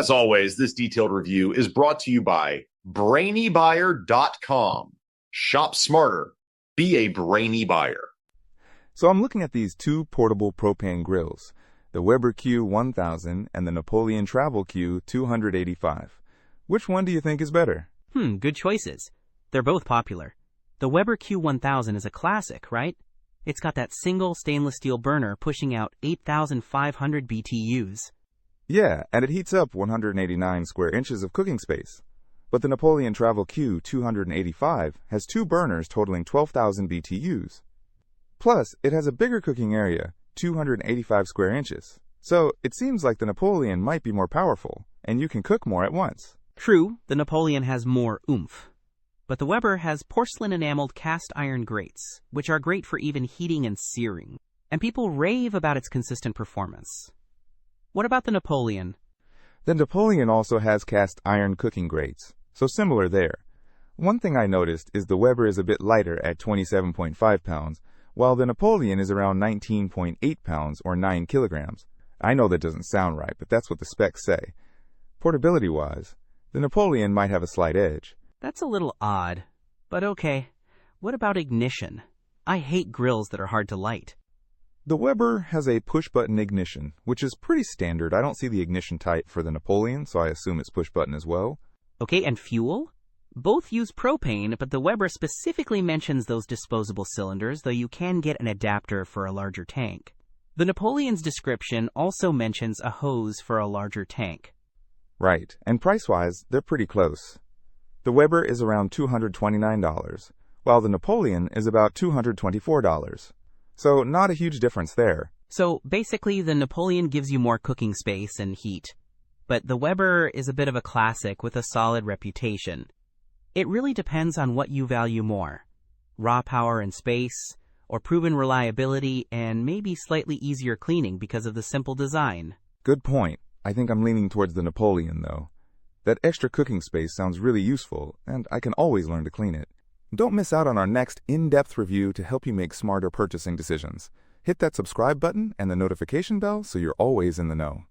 As always, this detailed review is brought to you by BrainyBuyer.com. Shop smarter. Be a brainy buyer. So I'm looking at these two portable propane grills, the Weber Q1000 and the Napoleon TravelQ 285. Which one do you think is better? Good choices. They're both popular. The Weber Q1000 is a classic, right? It's got that single stainless steel burner pushing out 8,500 BTUs. Yeah, and it heats up 189 square inches of cooking space. But the Napoleon TravelQ 285 has two burners totaling 12,000 BTUs. Plus, it has a bigger cooking area, 285 square inches. So it seems like the Napoleon might be more powerful, and you can cook more at once. True, the Napoleon has more oomph. But the Weber has porcelain-enameled cast iron grates, which are great for even heating and searing. And people rave about its consistent performance. What about the Napoleon? The Napoleon also has cast iron cooking grates, so similar there. One thing I noticed is the Weber is a bit lighter at 27.5 pounds, while the Napoleon is around 19.8 pounds or 9 kilograms. I know that doesn't sound right, but that's what the specs say. Portability-wise, the Napoleon might have a slight edge. That's a little odd, but okay. What about ignition? I hate grills that are hard to light. The Weber has a push-button ignition, which is pretty standard. I don't see the ignition type for the Napoleon, so I assume it's push-button as well. Okay, and fuel? Both use propane, but the Weber specifically mentions those disposable cylinders, though you can get an adapter for a larger tank. The Napoleon's description also mentions a hose for a larger tank. Right, and price-wise, they're pretty close. The Weber is around $229, while the Napoleon is about $224. So not a huge difference there. So basically, the Napoleon gives you more cooking space and heat. But the Weber is a bit of a classic with a solid reputation. It really depends on what you value more. Raw power and space, or proven reliability and maybe slightly easier cleaning because of the simple design. Good point. I think I'm leaning towards the Napoleon, though. That extra cooking space sounds really useful, and I can always learn to clean it. Don't miss out on our next in-depth review to help you make smarter purchasing decisions. Hit that subscribe button and the notification bell so you're always in the know.